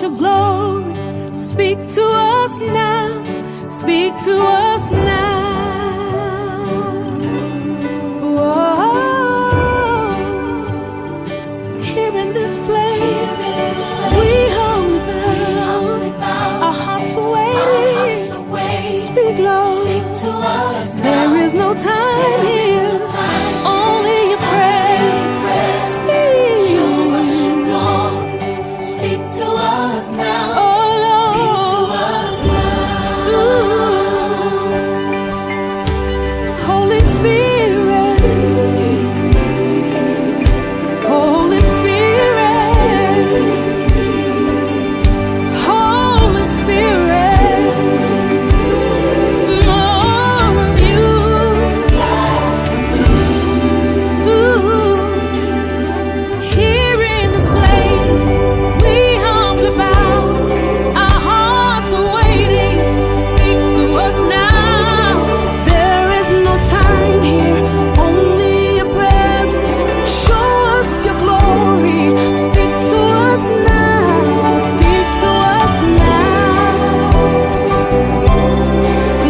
your glory. Speak to us now. Speak to us now. Whoa. Here in this place, we humbly bow. Our hearts are waiting. Speak, Lord. There is no time here. Only your presence. Speak to us now. Oh Lord. Holy Spirit. Holy Spirit. Holy Spirit. More of you. Here in this place, we humbly bow. Our hearts are waiting. Speak to us now. There is no time here, only your presence. Show us your glory. Speak to us now. Speak to us now.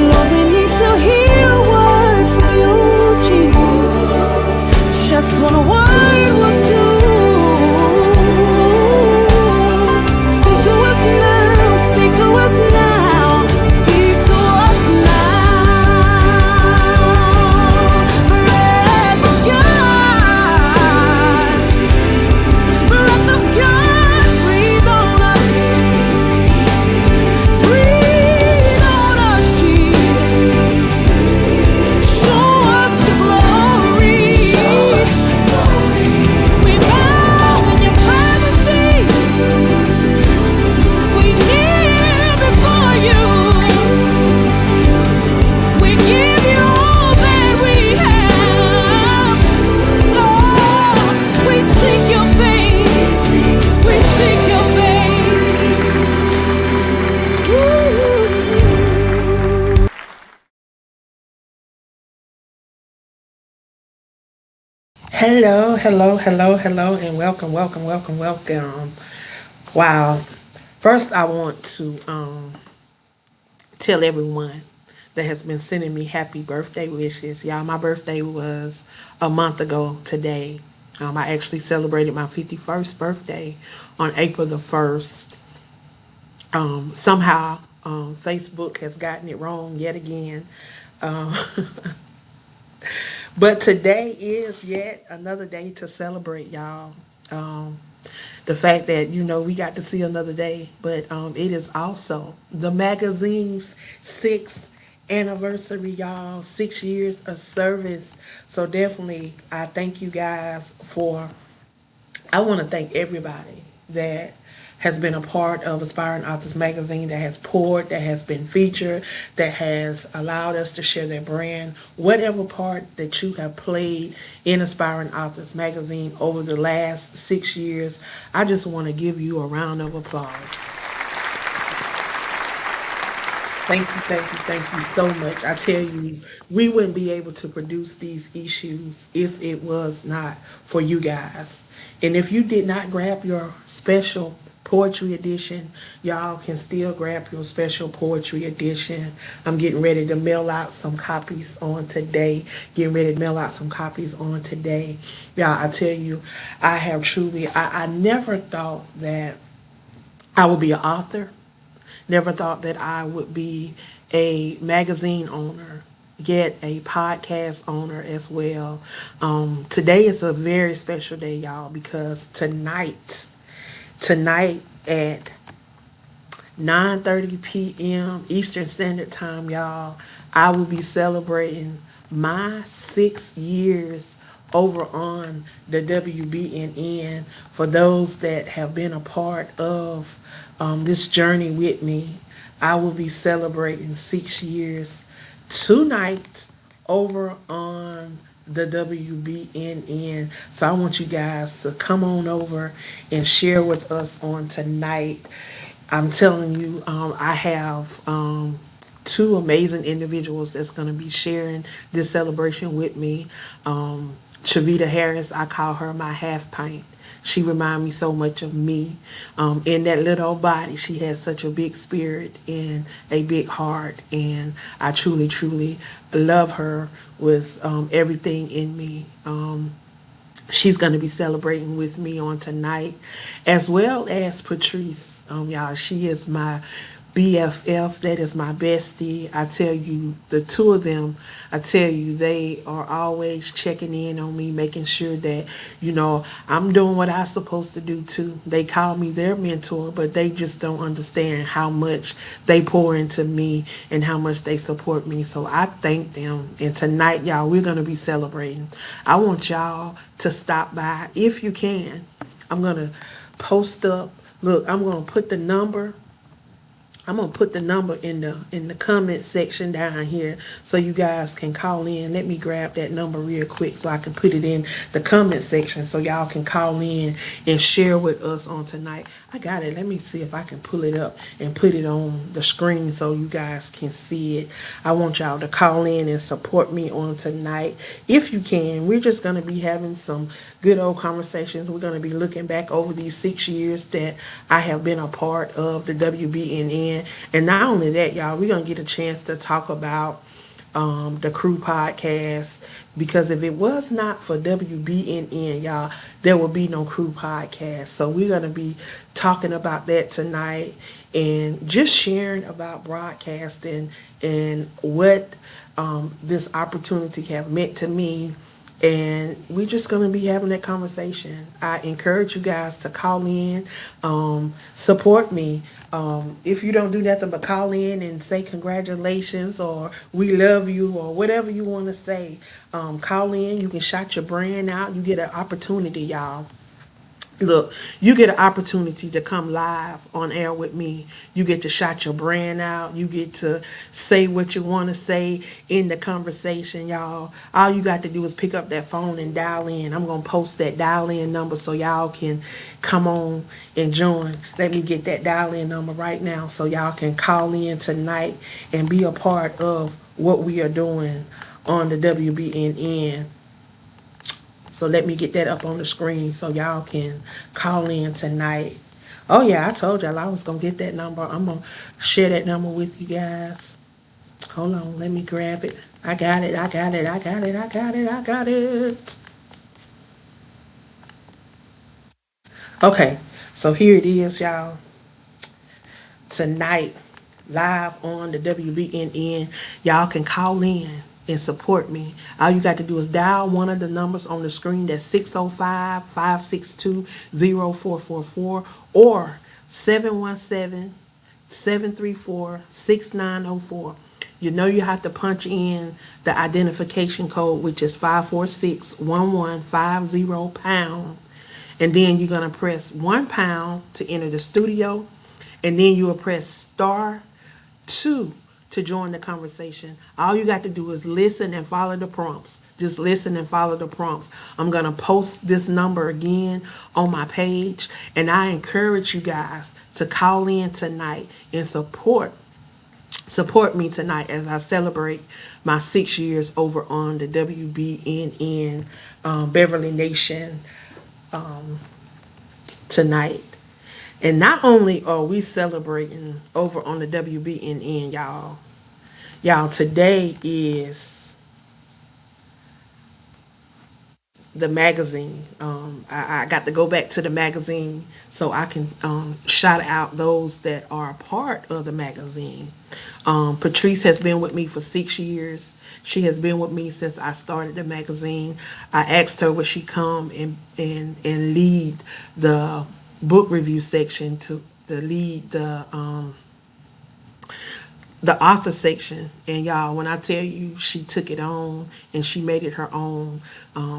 Lord, we need to hear a word from you, Jesus. Just one word will do. Speak to us now. Speak to us now. Speak to us now. Breath of God. Breath of God. Breathe on us. Breathe on us, Jesus. Show us your glory. We bow in your presence, Jesus. We kneel before you. We give you all that we have. Lord, we seek your face. We seek your face. Hello, hello, hello, hello, and welcome, welcome, welcome, welcome. Wow. First, I want to tell everyone that has been sending me happy birthday wishes. Y'all, my birthday was a month ago today. I actually celebrated my 51st birthday on April the 1st. Somehow, Facebook has gotten it wrong yet again. Um, But today is yet another day to celebrate, y'all. The fact that, we got to see another day, but it is also the magazine's 6th anniversary, y'all. 6 years of service. So definitely, I thank you guys I want to thank everybody that has been a part of Aspiring Authors Magazine, that has poured, that has been featured, that has allowed us to share their brand. Whatever part that you have played in Aspiring Authors Magazine over the last 6 years, I just want to give you a round of applause. Thank you, thank you, thank you so much. I tell you, we wouldn't be able to produce these issues if it was not for you guys. And if you did not grab your special poetry edition, y'all can still grab your special poetry edition. I'm getting ready to mail out some copies on today. Y'all, I tell you, I have truly, I never thought that I would be an author. Never thought that I would be a magazine owner, yet a podcast owner as well. Today is a very special day, y'all, because tonight at 9:30 p.m. Eastern Standard Time, y'all, I will be celebrating my 6 years over on the WBNN. For those that have been a part of this journey with me, I will be celebrating 6 years tonight over on the WBNN. So I want you guys to come on over and share with us on tonight. I'm telling you, I have two amazing individuals that's going to be sharing this celebration with me. Chavita Harris, I call her my half pint. She reminds me so much of me. In that little old body, she has such a big spirit and a big heart, and I truly, truly love her with everything in me. She's going to be celebrating with me on tonight, as well as Patrice. Y'all, she is my BFF. That is my bestie. I tell you, the two of them, I tell you, they are always checking in on me, making sure that, I'm doing what I'm supposed to do too. They call me their mentor, but they just don't understand how much they pour into me and how much they support me. So I thank them. And tonight, y'all, we're going to be celebrating. I want y'all to stop by if you can. I'm going to post up. Look, I'm gonna put the number in the comment section down here so you guys can call in. Let me grab that number real quick so I can put it in the comment section so y'all can call in and share with us on tonight. I got it. Let me see if I can pull it up and put it on the screen so you guys can see it. I want y'all to call in and support me on tonight if you can. We're just gonna be having some good old conversations. We're gonna be looking back over these 6 years that I have been a part of the WBNN. And not only that, y'all, we're going to get a chance to talk about the Crew podcast, because if it was not for WBNN, y'all, there would be no Crew podcast. So we're going to be talking about that tonight and just sharing about broadcasting and what this opportunity have meant to me, and we're just going to be having that conversation. I encourage you guys to call in, support me. If you don't do nothing but call in and say congratulations or we love you or whatever you want to say, call in. You can shout your brand out. You get an opportunity, y'all. Look, you get an opportunity to come live on air with me. You get to shout your brand out. You get to say what you want to say in the conversation, y'all. All you got to do is pick up that phone and dial in. I'm going to post that dial in number so y'all can come on and join. Let me get that dial in number right now so y'all can call in tonight and be a part of what we are doing on the WBNN. So let me get that up on the screen so y'all can call in tonight. Oh yeah, I told y'all I was going to get that number. I'm going to share that number with you guys. Hold on, let me grab it. I got it. Okay, so here it is, y'all. Tonight, live on the WBNN, y'all can call in and support me. All you got to do is dial one of the numbers on the screen. That's 605-562-0444 or 717-734-6904. You know you have to punch in the identification code, which is 546-1150 #. And then you're going to press £1 to enter the studio. And then you will press *2 to join the conversation. All you got to do is listen and follow the prompts. Just listen and follow the prompts. I'm going to post this number again on my page. And I encourage you guys to call in tonight and support me tonight as I celebrate my 6 years over on the WBNN Beverly Nation tonight. And not only are we celebrating over on the WBNN, y'all, today is the magazine. I got to go back to the magazine so I can shout out those that are a part of the magazine. Patrice has been with me for 6 years. She has been with me since I started the magazine. I asked her would she come and lead the book review section, to lead the author section. And y'all, when I tell you she took it on and she made it her own,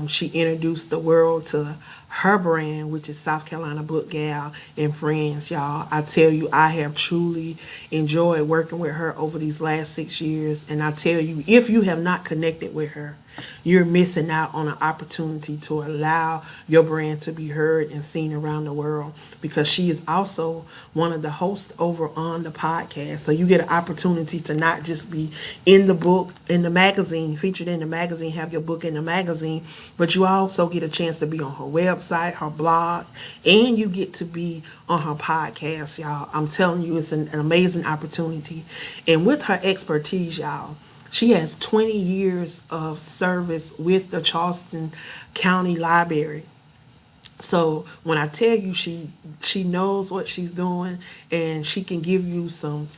she introduced the world to her brand, which is South Carolina Book Gal and Friends. Y'all, I tell you, I have truly enjoyed working with her over these last 6 years. And I tell you, if you have not connected with her, you're missing out on an opportunity to allow your brand to be heard and seen around the world, because she is also one of the hosts over on the podcast. So you get an opportunity to not just be in the book, in the magazine, featured in the magazine, have your book in the magazine, but you also get a chance to be on her website, her blog, and you get to be on her podcast, y'all. I'm telling you, it's an amazing opportunity. And with her expertise, y'all, she has 20 years of service with the Charleston County Library. So when I tell you she knows what she's doing, and she can give you some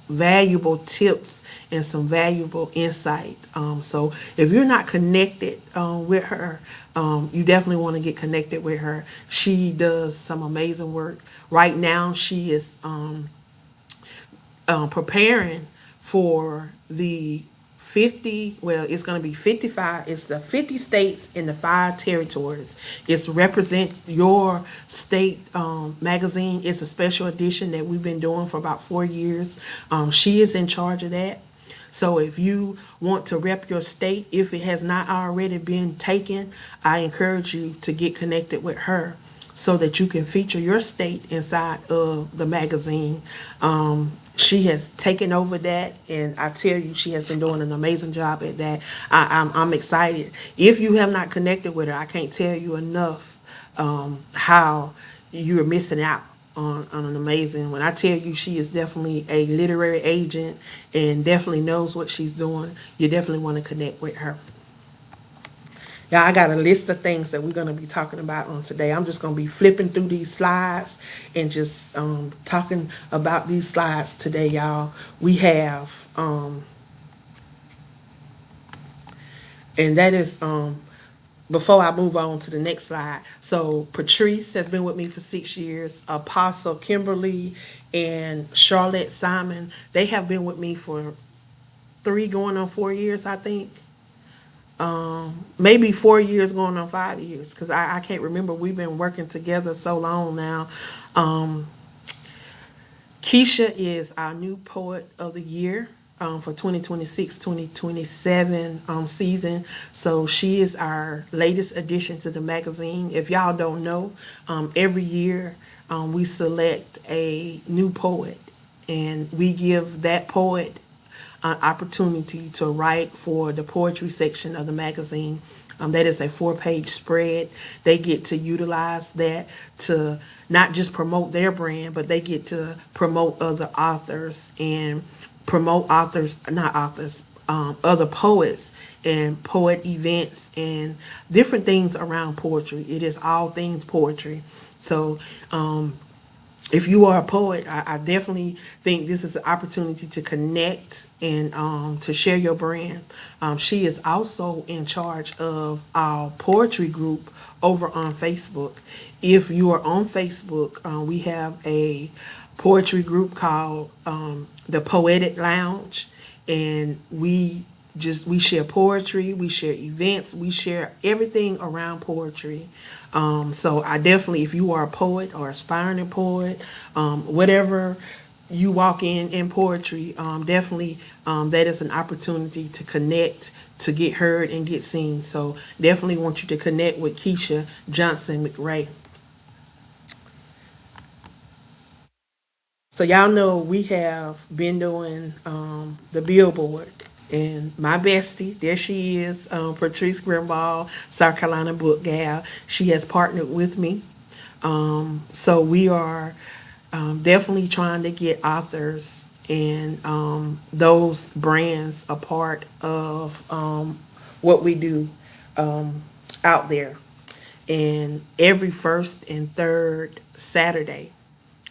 valuable tips and some valuable insight. So if you're not connected with her, you definitely want to get connected with her. She does some amazing work. Right now, she is preparing for the 50, well, it's going to be 55. It's the 50 states and the 5 territories. It's Represent Your State magazine. It's a special edition that we've been doing for about 4 years. She is in charge of that. So if you want to rep your state, if it has not already been taken, I encourage you to get connected with her so that you can feature your state inside of the magazine. She has taken over that, and I tell you, she has been doing an amazing job at that. I'm excited. If you have not connected with her, I can't tell you enough how you're missing out on an amazing. When I tell you, she is definitely a literary agent and definitely knows what she's doing, you definitely want to connect with her. Yeah, I got a list of things that we're going to be talking about on today. I'm just going to be flipping through these slides and just talking about these slides today, y'all. We have, and that is, before I move on to the next slide. So Patrice has been with me for 6 years. Apostle Kimberly and Charlotte Simon, they have been with me for 3 going on 4 years, I think. Maybe 4 years going on 5 years, because I can't remember. We've been working together so long now. Keisha is our new poet of the year for 2026-2027 season. So she is our latest addition to the magazine. If y'all don't know, every year we select a new poet, and we give that poet an opportunity to write for the poetry section of the magazine. That is a 4-page spread. They get to utilize that to not just promote their brand, but they get to promote other authors and promote authors, not authors, other poets and poet events and different things around poetry. It is all things poetry. So, if you are a poet, I definitely think this is an opportunity to connect and to share your brand. She is also in charge of our poetry group over on Facebook. If you are on Facebook, we have a poetry group called the Poetic Lounge, and we share poetry, we share events, we share everything around poetry. So I definitely, if you are a poet or aspiring poet, whatever you walk in poetry, definitely that is an opportunity to connect, to get heard and get seen. So definitely want you to connect with Keisha Johnson McRae. So y'all know we have been doing the billboard, and my bestie, there she is, Patrice Grimbaugh, South Carolina book gal. She has partnered with me. So we are definitely trying to get authors and those brands a part of what we do out there. And every first and third Saturday,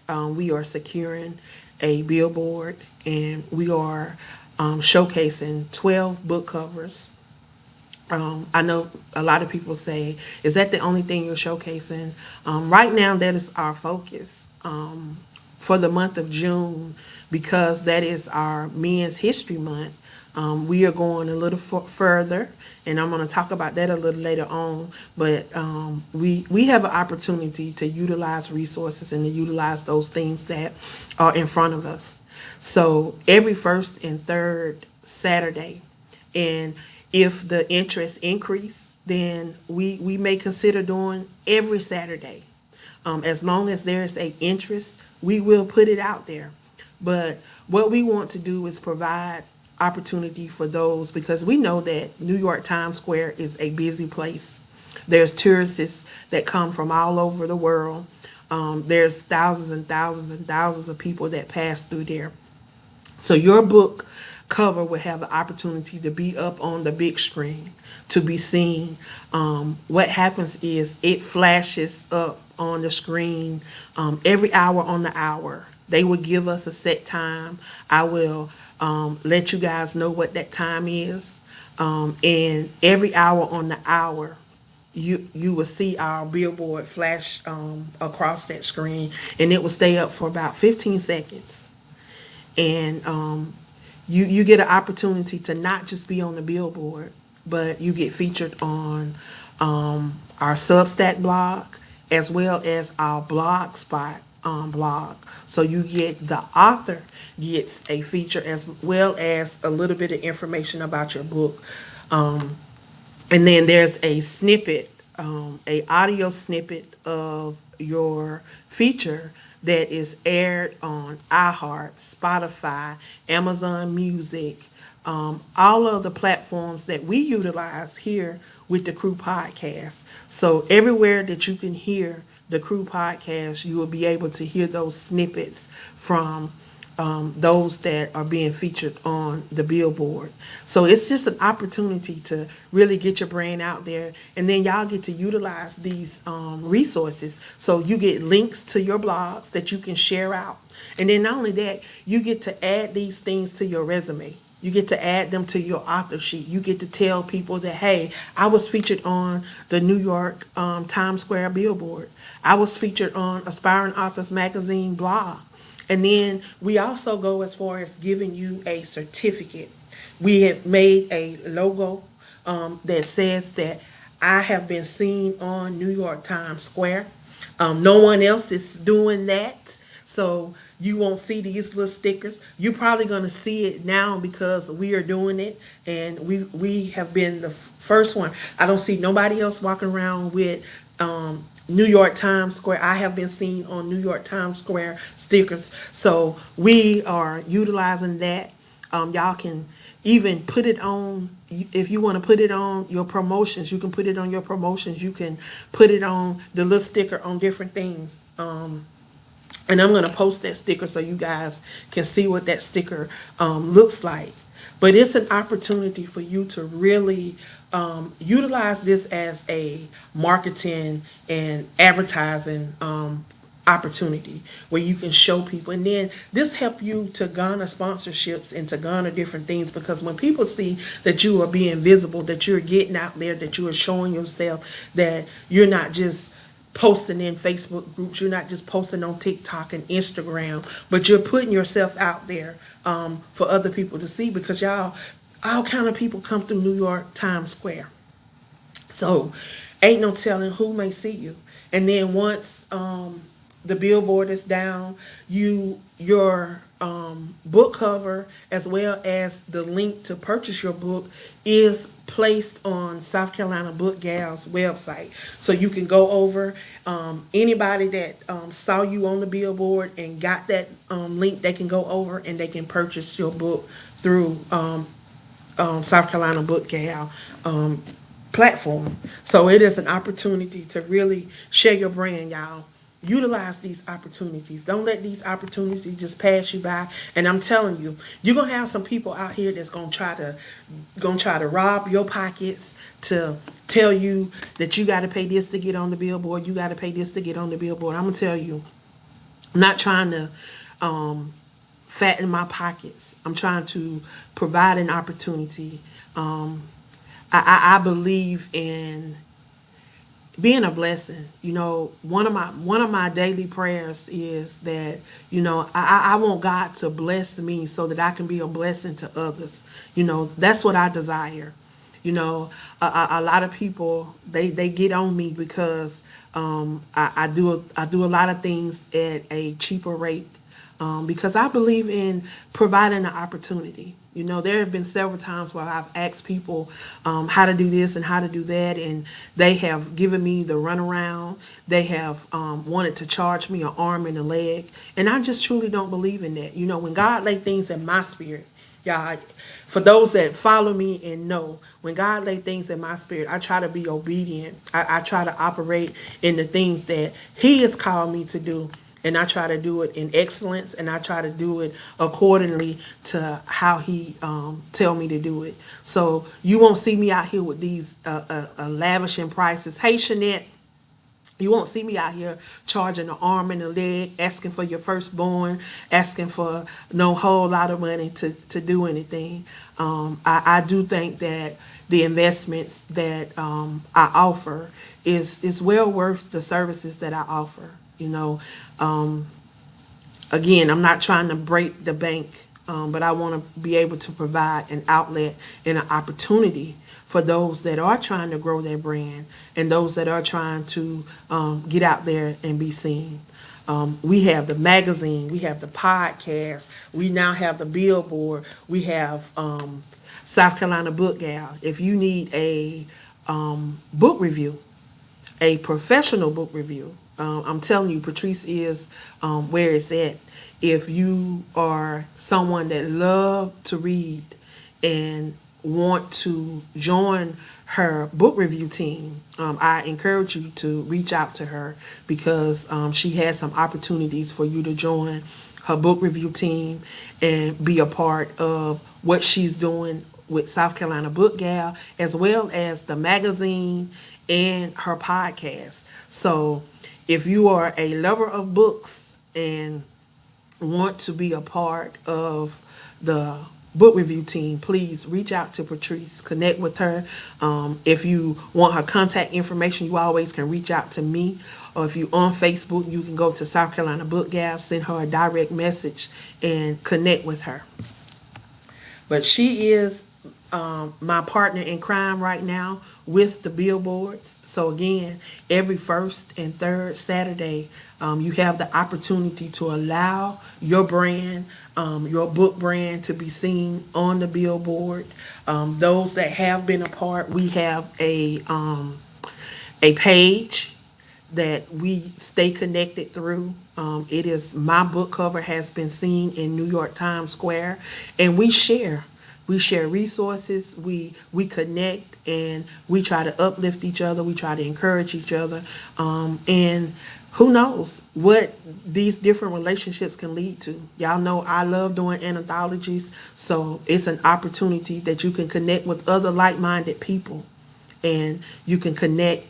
we are securing a billboard, and we are showcasing 12 book covers. I know a lot of people say, is that the only thing you're showcasing? Right now, that is our focus for the month of June, because that is our Men's History Month. We are going a little further, and I'm going to talk about that a little later on. But we have an opportunity to utilize resources and to utilize those things that are in front of us. So every first and third Saturday, and If the interest increase, then we may consider doing every Saturday. As long as there's a interest, we will put it out there. But what we want to do is provide opportunity for those, because we know that New York Times Square is a busy place. There's tourists that come from all over the world. There's thousands and thousands and thousands of people that pass through there. So your book cover will have the opportunity to be up on the big screen, to be seen. What happens is it flashes up on the screen every hour on the hour. They will give us a set time. I will let you guys know what that time is. And every hour on the hour, you will see our billboard flash across that screen, and it will stay up for about 15 seconds. And you get an opportunity to not just be on the billboard, but you get featured on our Substack blog as well as our Blogspot blog. So you get, the author gets a feature as well as a little bit of information about your book. And then there's a snippet, a audio snippet of your feature that is aired on iHeart, Spotify, Amazon Music, all of the platforms that we utilize here with the Crew Podcast. So everywhere that you can hear the Crew Podcast, you will be able to hear those snippets from those that are being featured on the billboard. So it's just an opportunity to really get your brand out there, and then y'all get to utilize these resources. So you get links to your blogs that you can share out, and then not only that, you get to add these things to your resume. You get to add them to your author sheet. You get to tell people that, hey, I was featured on the New York Times Square billboard. I was featured on Aspiring Authors Magazine blog. And then we also go as far as giving you a certificate. We have made a logo that says that I have been seen on New York Times Square. No one else is doing that. So you won't see these little stickers. You're probably going to see it now because we are doing it, and we have been the first one. I don't see nobody else walking around with New York Times Square. I have been seen on New York Times Square stickers. So we are utilizing that. Y'all can even put it on, if you want to put it on your promotions, you can put it on your promotions. You can put it on the little sticker on different things. And I'm going to post that sticker so you guys can see what that sticker looks like. But it's an opportunity for you to really utilize this as a marketing and advertising opportunity where you can show people, and then this help you to garner sponsorships and to garner different things, because when people see that you are being visible, that you're getting out there, that you are showing yourself, that you're not just posting in Facebook groups, you're not just posting on TikTok and Instagram, but you're putting yourself out there for other people to see, because y'all, all kind of people come through New York Times Square. So ain't no telling who may see you. And then once the billboard is down, your book cover as well as the link to purchase your book is placed on South Carolina Book Gal's website. So you can go over, anybody that saw you on the billboard and got that link, they can go over and they can purchase your book through South Carolina Book Gal platform. So it is an opportunity to really share your brand, y'all. Utilize these opportunities. Don't let these opportunities just pass you by. And I'm telling you, you're gonna have some people out here that's gonna try to rob your pockets, to tell you that you got to pay this to get on the billboard. You got to pay this to get on the billboard. I'm gonna tell you, I'm not trying to fatten my pockets. I'm trying to provide an opportunity. I believe in being a blessing. You know, one of my daily prayers is that, you know, I want God to bless me so that I can be a blessing to others. You know, that's what I desire. You know, a lot of people, they get on me because I do a lot of things at a cheaper rate. because I believe in providing an opportunity. You know, there have been several times where I've asked people how to do this and how to do that, and they have given me the runaround. They have wanted to charge me an arm and a leg, and I just truly don't believe in that. You know, when God laid things in my spirit, yeah, for those that follow me and know, when God lay things in my spirit, I try to be obedient. I try to operate in the things that He has called me to do. And I try to do it in excellence, and I try to do it accordingly to how He tell me to do it. So you won't see me out here with these lavishing prices. Hey, Shanette, you won't see me out here charging an arm and a leg, asking for your firstborn, asking for no whole lot of money to do anything. I do think that the investments that I offer is well worth the services that I offer. You know, again, I'm not trying to break the bank, but I want to be able to provide an outlet and an opportunity for those that are trying to grow their brand and those that are trying to get out there and be seen. We have the magazine, we have the podcast, we now have the billboard, we have South Carolina Book Gal. If you need a book review, a professional book review, I'm telling you, Patrice is where it's at. If you are someone that love to read and want to join her book review team, I encourage you to reach out to her because she has some opportunities for you to join her book review team and be a part of what she's doing with South Carolina Book Gal, as well as the magazine and her podcast. So if you are a lover of books and want to be a part of the book review team, please reach out to Patrice, connect with her. If you want her contact information, you always can reach out to me. Or if you on Facebook, you can go to South Carolina Book Gal, send her a direct message and connect with her. But she is my partner in crime right now with the billboards. So again, every first and third Saturday, you have the opportunity to allow your brand, your book brand, to be seen on the billboard. Those that have been a part, we have a page that we stay connected through. It is my book cover has been seen in New York Times Square, and we share. We share resources. We connect, and we try to uplift each other. We try to encourage each other, and who knows what these different relationships can lead to. Y'all know I love doing anthologies, so it's an opportunity that you can connect with other like-minded people, and you can connect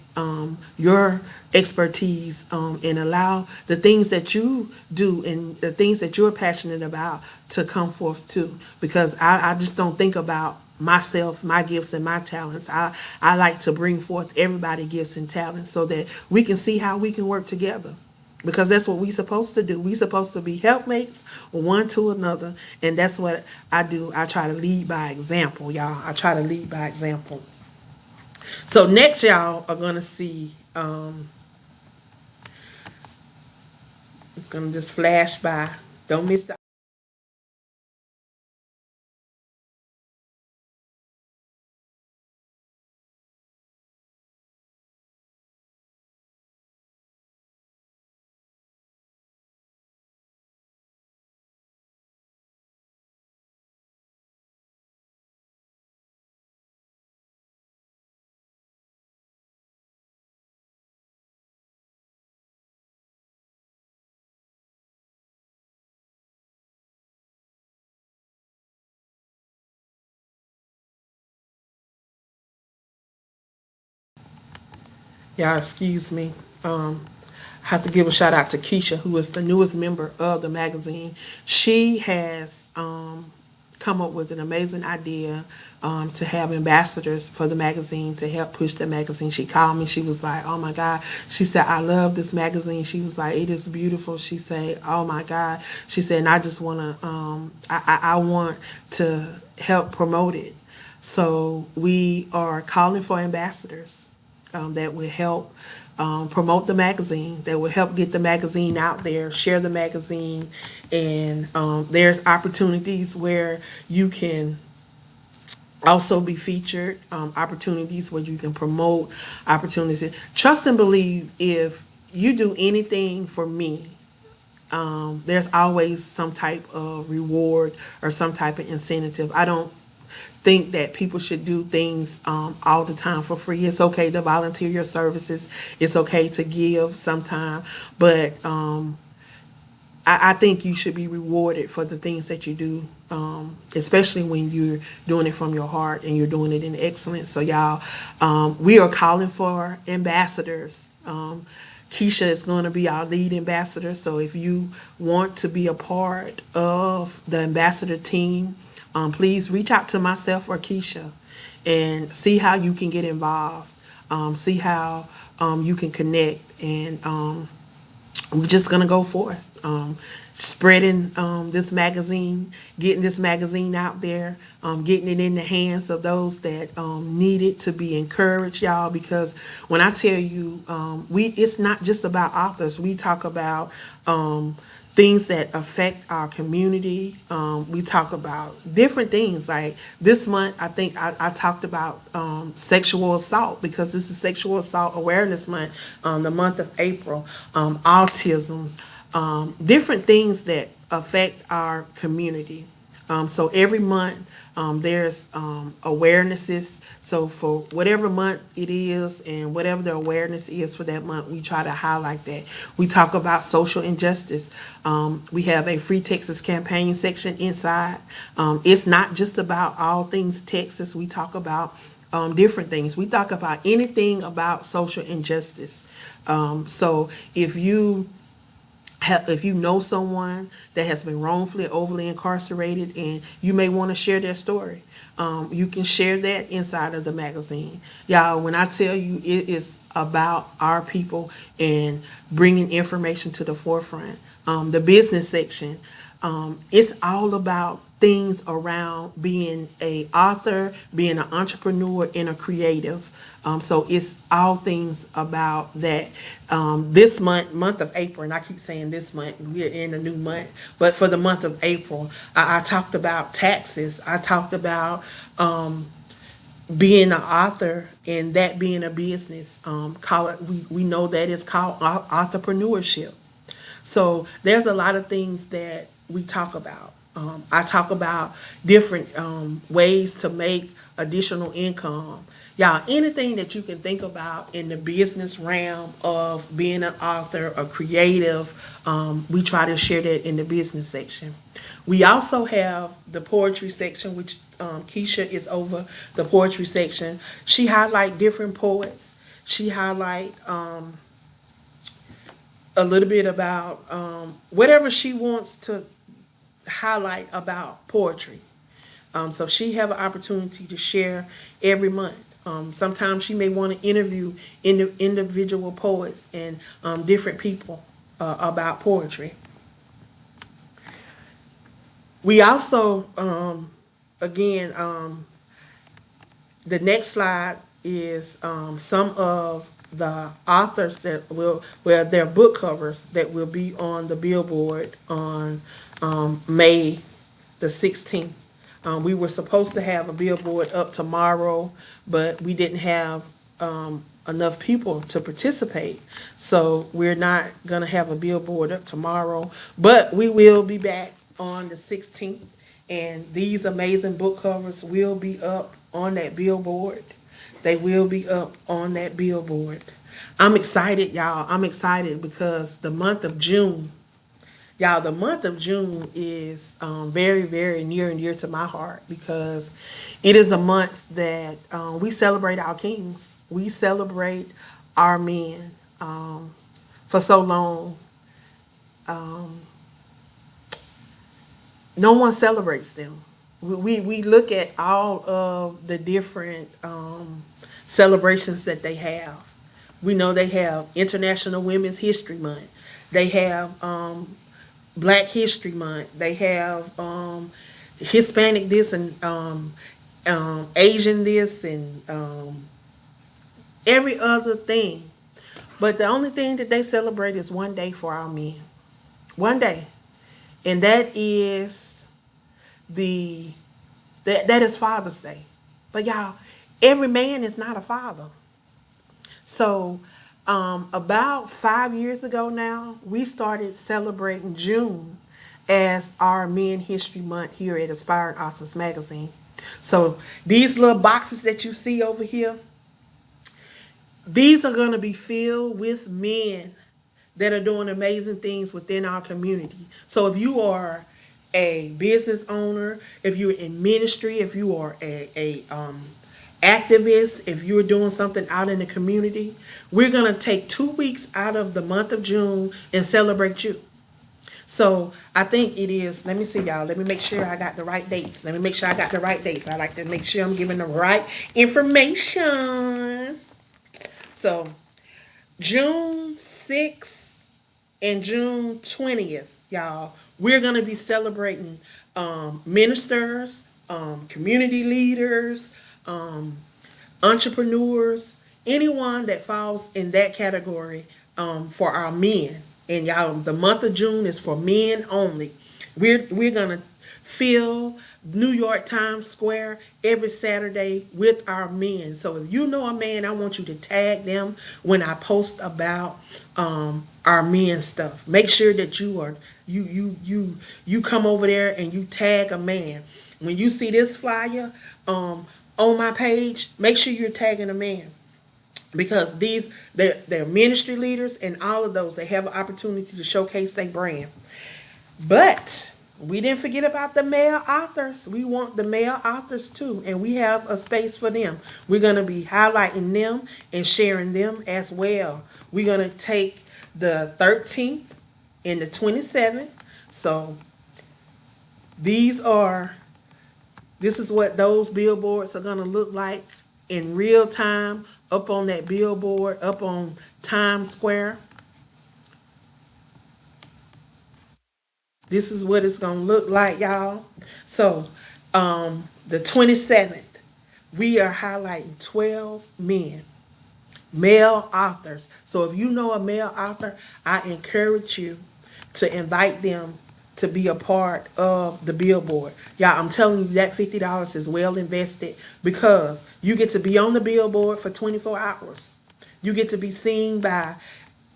your expertise and allow the things that you do and the things that you're passionate about to come forth too. Because I just don't think about myself, my gifts and my talents. I like to bring forth everybody's gifts and talents so that we can see how we can work together. Because that's what we supposed to do. We supposed to be helpmates one to another, and that's what I do. I try to lead by example, y'all. I try to lead by example. So next, y'all are gonna see. It's gonna just flash by. Don't miss the. Y'all excuse me. I have to give a shout out to Keisha, who is the newest member of the magazine. She has come up with an amazing idea to have ambassadors for the magazine to help push the magazine. She called me. She was like, "Oh my God!" She said, "I love this magazine." She was like, "It is beautiful." She said, "Oh my God!" She said, "And I just wanna, I want to help promote it." So we are calling for ambassadors that will help promote the magazine, that will help get the magazine out there, share the magazine, and there's opportunities where you can also be featured, opportunities where you can promote, opportunities. Trust and believe, if you do anything for me, there's always some type of reward or some type of incentive. I don't think that people should do things all the time for free. It's okay to volunteer your services. It's okay to give sometime, but I think you should be rewarded for the things that you do, especially when you're doing it from your heart and you're doing it in excellence. So y'all, we are calling for ambassadors. Keisha is going to be our lead ambassador. So if you want to be a part of the ambassador team, please reach out to myself or Keisha and see how you can get involved. See how you can connect, and we're just gonna go forth, spreading this magazine, getting this magazine out there, getting it in the hands of those that need it to be encouraged, y'all. Because when I tell you, it's not just about authors. We talk about things that affect our community. We talk about different things. Like this month, I think I talked about sexual assault, because this is Sexual Assault Awareness Month, the month of April, autisms, different things that affect our community. So every month there's awarenesses. So for whatever month it is and whatever the awareness is for that month, we try to highlight that. We talk about social injustice. We have a Free Texas campaign section inside. It's not just about all things Texas. We talk about different things. We talk about anything about social injustice. So if you know someone that has been wrongfully, overly incarcerated, and you may want to share their story, you can share that inside of the magazine. Y'all, when I tell you it is about our people and bringing information to the forefront, the business section, it's all about things around being a author, being an entrepreneur, and a creative. So it's all things about that. This month of April, and I keep saying this month, we're in a new month, but for the month of April, I talked about taxes. I talked about being an author and that being a business. We know that it's called entrepreneurship. So there's a lot of things that we talk about. I talk about different ways to make additional income. Y'all, anything that you can think about in the business realm of being an author, a creative, we try to share that in the business section. We also have the poetry section, which Keisha is over the poetry section. She highlight different poets. She highlight a little bit about whatever she wants to highlight about poetry. So she have an opportunity to share every month. Sometimes she may want to interview individual poets and different people about poetry. We also, again, the next slide is some of the authors that their book covers that will be on the billboard on May the 16th. We were supposed to have a billboard up tomorrow, but we didn't have enough people to participate. So we're not going to have a billboard up tomorrow, but we will be back on the 16th. And these amazing book covers will be up on that billboard. They will be up on that billboard. I'm excited, y'all. I'm excited because the month of June, y'all, the month of June is very, very near and dear to my heart, because it is a month that we celebrate our kings. We celebrate our men. For so long, no one celebrates them. We look at all of the different celebrations that they have. We know they have International Women's History Month. They have Black History Month. They have Hispanic this and Asian this and every other thing. But the only thing that they celebrate is one day for our men. One day. And that is the that is Father's Day. But y'all, every man is not a father. So about 5 years ago now, we started celebrating June as our Men History Month here at Aspiring Authors Magazine. So these little boxes that you see over here, these are going to be filled with men that are doing amazing things within our community. So if you are a business owner, if you're in ministry, if you are a activist, if you're doing something out in the community, we're going to take 2 weeks out of the month of June and celebrate you. So I think it is, let me see y'all, let me make sure I got the right dates. Let me make sure I got the right dates. I like to make sure I'm giving the right information. So June 6th and June 20th, y'all, we're going to be celebrating ministers, community leaders, entrepreneurs, anyone that falls in that category for our men. And y'all, the month of June is for men only. We're gonna fill New York Times Square every Saturday with our men. So if you know a man, I want you to tag them when I post about our men stuff. Make sure that you come over there and you tag a man. When you see this flyer on my page, make sure you're tagging a man, because they're ministry leaders, and all of those, they have an opportunity to showcase their brand. But we didn't forget about the male authors. We want the male authors too, and we have a space for them. We're going to be highlighting them and sharing them as well. We're going to take the 13th and the 27th. So this is what those billboards are going to look like in real time up on that billboard, up on Times Square. This is what it's going to look like, y'all. So, the 27th, we are highlighting 12 men, male authors. So, if you know a male author, I encourage you to invite them to be a part of the billboard. Y'all, I'm telling you that $50 is well invested, because you get to be on the billboard for 24 hours. You get to be seen by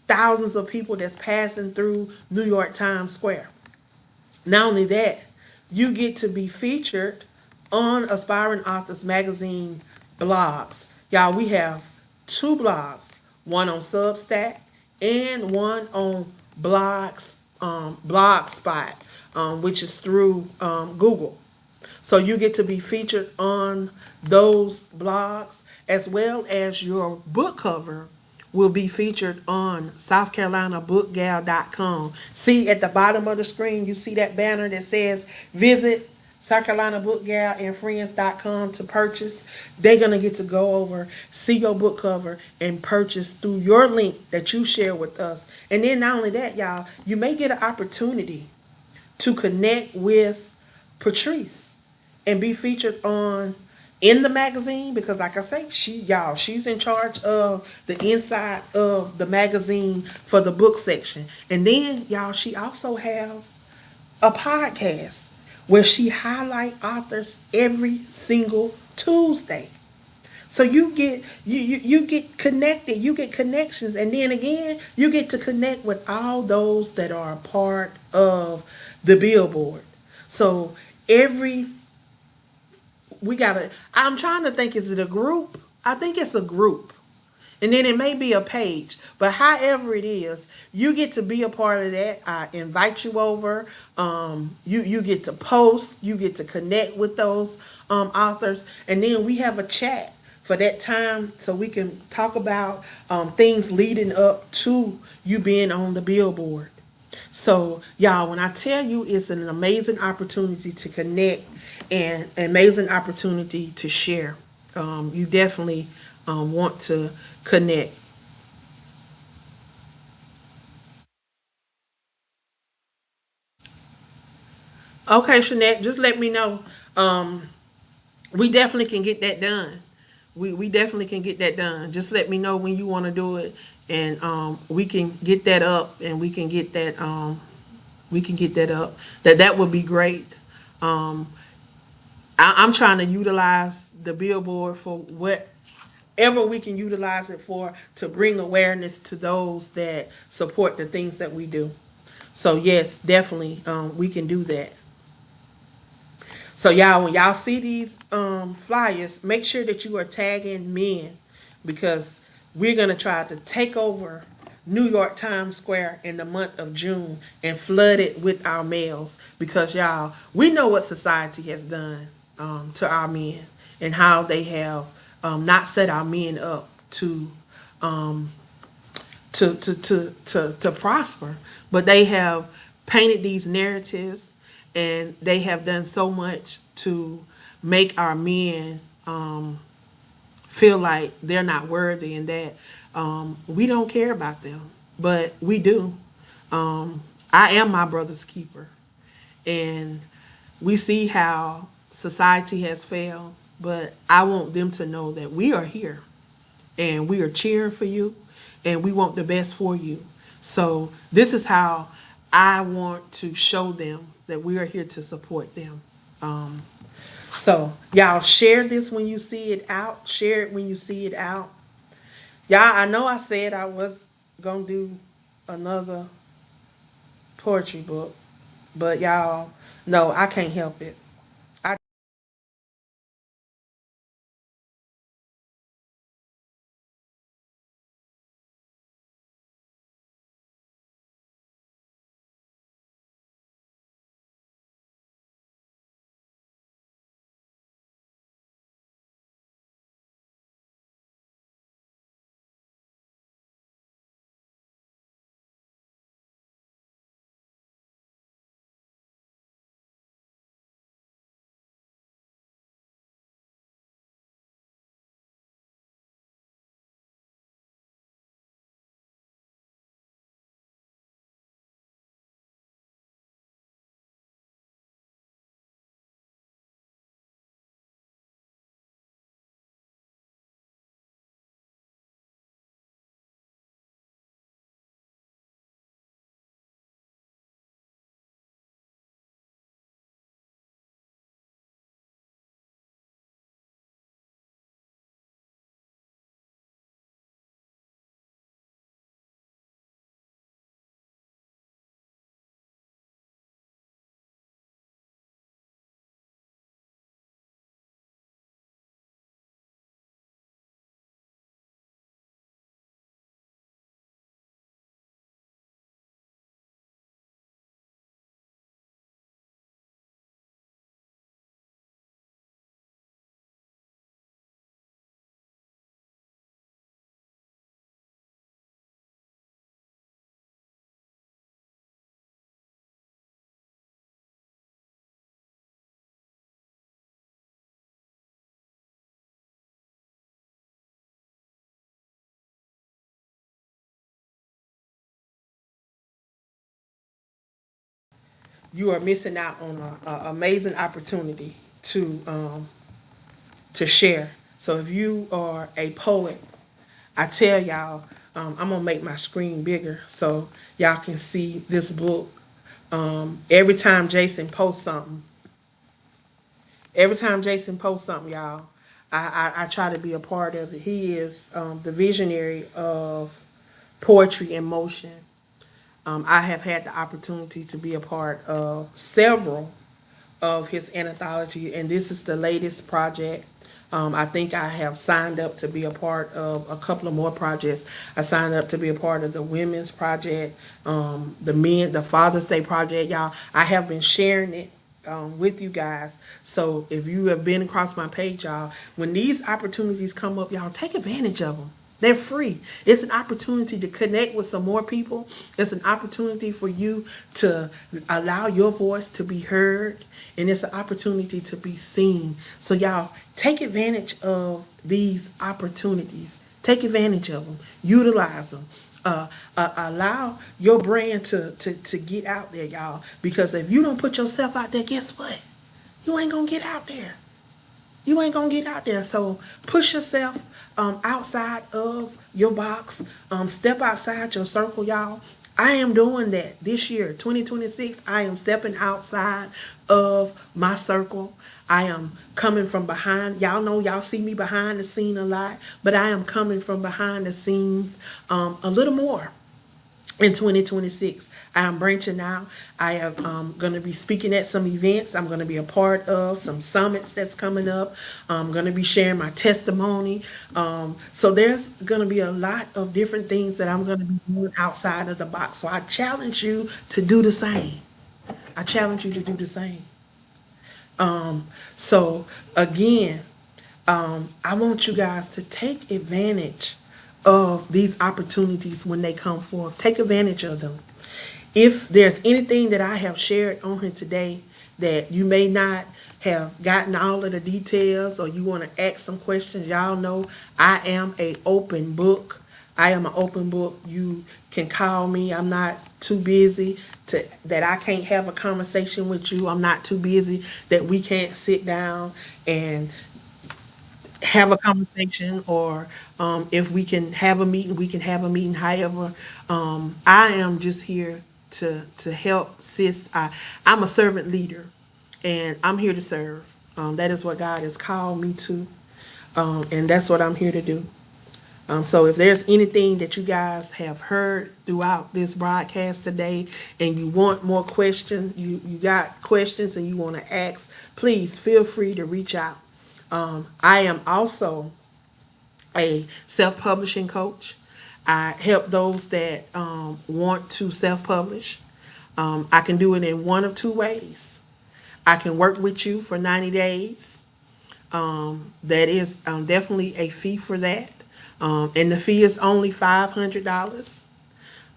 thousands of people that's passing through New York Times Square. Not only that, you get to be featured on Aspiring Authors Magazine blogs. Y'all, we have two blogs, one on Substack and one on Blogspot, which is through Google. So you get to be featured on those blogs, as well as your book cover will be featured on SouthCarolinaBookGal.com. See at the bottom of the screen, you see that banner that says visit SouthCarolinaBookGalAndFriends.com to purchase. They're going to get to go over, see your book cover, and purchase through your link that you share with us. And then not only that, y'all, you may get an opportunity to connect with Patrice and be featured in the magazine, because like I say, she's in charge of the inside of the magazine for the book section. And then y'all, she also have a podcast where she highlight authors every single Tuesday. So you get connected, you get connections, and then again, you get to connect with all those that are a part of the billboard. So I'm trying to think, is it a group? I think it's a group. And then it may be a page, but however it is, you get to be a part of that. I invite you over. You get to post, you get to connect with those authors, and then we have a chat for that time, so we can talk about things leading up to you being on the billboard. So y'all, when I tell you it's an amazing opportunity to connect and an amazing opportunity to share, you definitely want to connect. Okay, Shanette, just let me know. We definitely can get that done. we definitely can get that done. Just let me know when you want to do it, and we can get that up, and we can get that up. That would be great. I'm trying to utilize the billboard for whatever we can utilize it for, to bring awareness to those that support the things that we do. So yes, definitely, we can do that. So y'all, when y'all see these flyers, make sure that you are tagging men, because we're gonna try to take over New York Times Square in the month of June and flood it with our males, because y'all, we know what society has done to our men, and how they have not set our men up to prosper, but they have painted these narratives, and they have done so much to make our men feel like they're not worthy, and that we don't care about them, but we do. I am my brother's keeper, and we see how society has failed, but I want them to know that we are here, and we are cheering for you, and we want the best for you. So this is how I want to show them that we are here to support them. So y'all, share this when you see it out. Share it when you see it out. Y'all, I know I said I was gonna do another poetry book, but y'all, no, I can't help it. I You are missing out on an amazing opportunity to share. So if you are a poet, I tell y'all, I'm gonna make my screen bigger so y'all can see this book. Every time Jason posts something, y'all, I try to be a part of it. He is the visionary of poetry in motion. I have had the opportunity to be a part of several of his anthology, and this is the latest project. I think I have signed up to be a part of a couple of more projects. I signed up to be a part of the women's project, the Father's Day project, y'all. I have been sharing it with you guys. So if you have been across my page, y'all, when these opportunities come up, y'all, take advantage of them. They're free. It's an opportunity to connect with some more people. It's an opportunity for you to allow your voice to be heard. And it's an opportunity to be seen. So y'all, take advantage of these opportunities. Take advantage of them. Utilize them. Allow your brand to get out there, y'all. Because if you don't put yourself out there, guess what? You ain't going to get out there. You ain't gonna get out there. So push yourself outside of your box. Step outside your circle, y'all. I am doing that this year, 2026. I am stepping outside of my circle. I am coming from behind. Y'all know y'all see me behind the scene a lot, but I am coming from behind the scenes a little more in 2026. I am branching out. I am going to be speaking at some events. I'm going to be a part of some summits that's coming up. I'm going to be sharing my testimony. So there's going to be a lot of different things that I'm going to be doing outside of the box. So I challenge you to do the same. I challenge you to do the same. So again, I want you guys to take advantage of these opportunities when they come forth. Take advantage of them. If there's anything that I have shared on here today that you may not have gotten all of the details, or you want to ask some questions, y'all know I am a open book. I am an open book. You can call me. I'm not too busy that I can't have a conversation with you. I'm not too busy that we can't sit down and have a conversation, or if we can have a meeting, we can have a meeting. However, I am just here to help, sis. I'm a servant leader, and I'm here to serve. That is what God has called me to, and that's what I'm here to do. So if there's anything that you guys have heard throughout this broadcast today, and you want more questions, you got questions and you want to ask, please feel free to reach out. I am also a self-publishing coach. I help those that want to self-publish. I can do it in one of two ways. I can work with you for 90 days. That is definitely a fee for that. And the fee is only $500.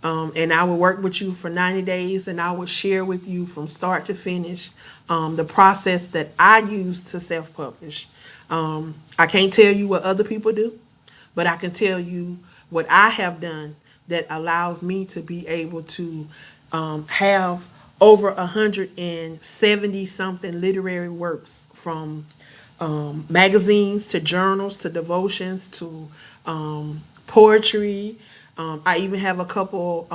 And I will work with you for 90 days, and I will share with you from start to finish the process that I use to self-publish. I can't tell you what other people do, but I can tell you what I have done that allows me to be able to have over 170 something literary works, from magazines to journals to devotions to poetry. I even have a couple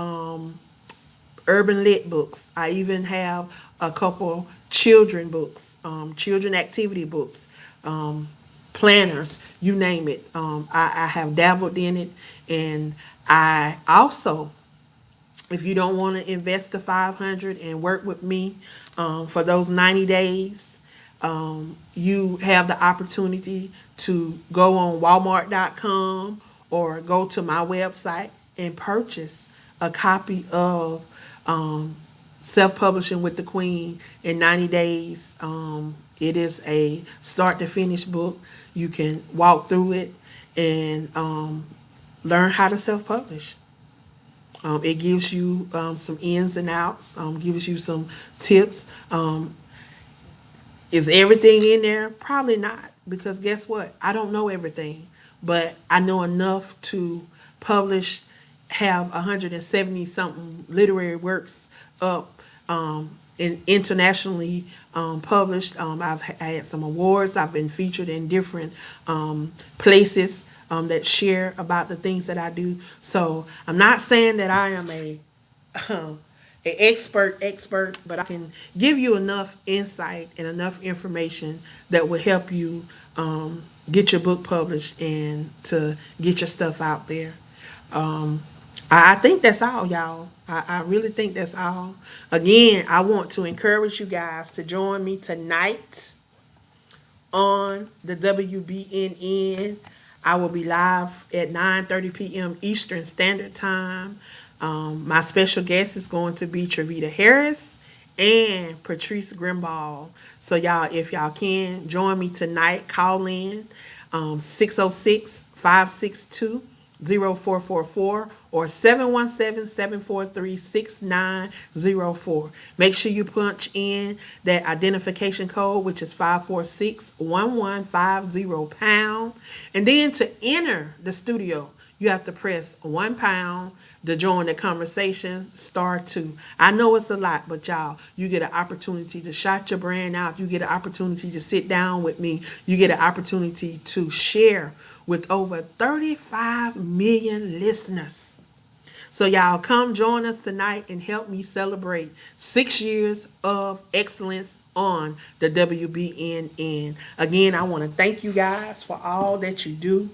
urban lit books. I even have a couple children books, children activity books, planners, you name it. I have dabbled in it, and I also, if you don't want to invest the 500 and work with me for those 90 days, you have the opportunity to go on Walmart.com or go to my website and purchase a copy of Self-Publishing with the Queen in 90 days. It is a start to finish book. You can walk through it and learn how to self-publish. It gives you some ins and outs, gives you some tips. Is everything in there? Probably not, because guess what? I don't know everything, but I know enough to publish, have 170 something literary works up, and internationally published. I've had some awards. I've been featured in different places that share about the things that I do. So I'm not saying that I am an expert, but I can give you enough insight and enough information that will help you get your book published and to get your stuff out there. I think that's all, y'all. I really think that's all. Again, I want to encourage you guys to join me tonight on the WBNN. I will be live at 9:30 p.m. Eastern Standard Time. My special guest is going to be Trevita Harris and Patrice Grimball. So y'all, if y'all can join me tonight, call in 606-562-0444 or 717-743-6904. Make sure you punch in that identification code, which is 546-1150 pound. And then to enter the studio, you have to press £1 to join the conversation, *2. I know it's a lot, but y'all, you get an opportunity to shout your brand out. You get an opportunity to sit down with me. You get an opportunity to share with over 35 million listeners. So y'all come join us tonight and help me celebrate 6 years of excellence on the WBNN. Again, I want to thank you guys for all that you do.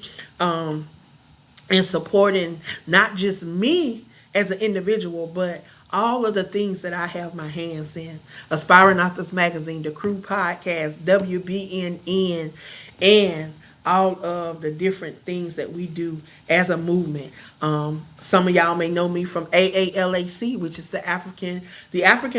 And supporting not just me as an individual, but all of the things that I have my hands in. Aspiring Authors Magazine, the Crew Podcast, WBNN, and all of the different things that we do as a movement. Some of y'all may know me from AALAC, which is the African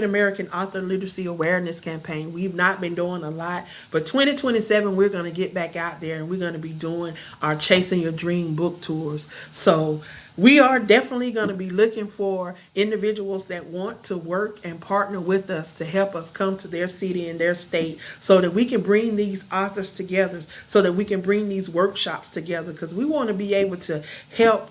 American Author Literacy Awareness Campaign. We've not been doing a lot, but 2027 we're going to get back out there and we're going to be doing our Chasing Your Dream book tours. So we are definitely going to be looking for individuals that want to work and partner with us to help us come to their city and their state so that we can bring these authors together, so that we can bring these workshops together, because we want to be able to help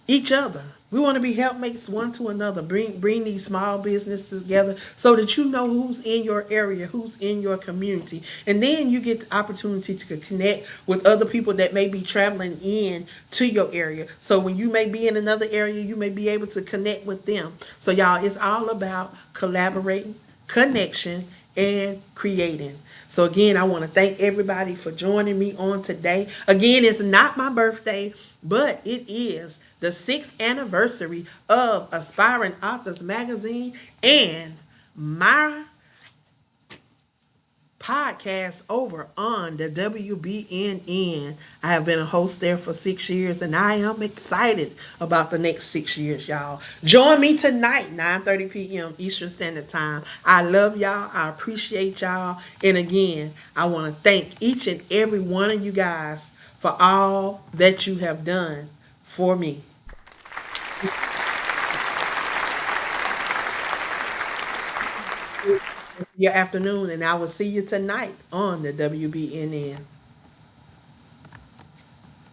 each other. We want to be helpmates one to another, bring these small businesses together so that you know who's in your area, who's in your community. And then you get the opportunity to connect with other people that may be traveling in to your area. So when you may be in another area, you may be able to connect with them. So y'all, it's all about collaborating, connection, and creating. So again, I want to thank everybody for joining me on today. Again, it's not my birthday, but it is the 6th anniversary of Aspiring Authors Magazine and my podcast over on the WBNN. I have been a host there for 6 years, and I am excited about the next 6 years, y'all. Join me tonight, 9:30 p.m. Eastern Standard Time. I love y'all. I appreciate y'all. And again, I want to thank each and every one of you guys for all that you have done for me. Your afternoon, and I will see you tonight on the WBNN.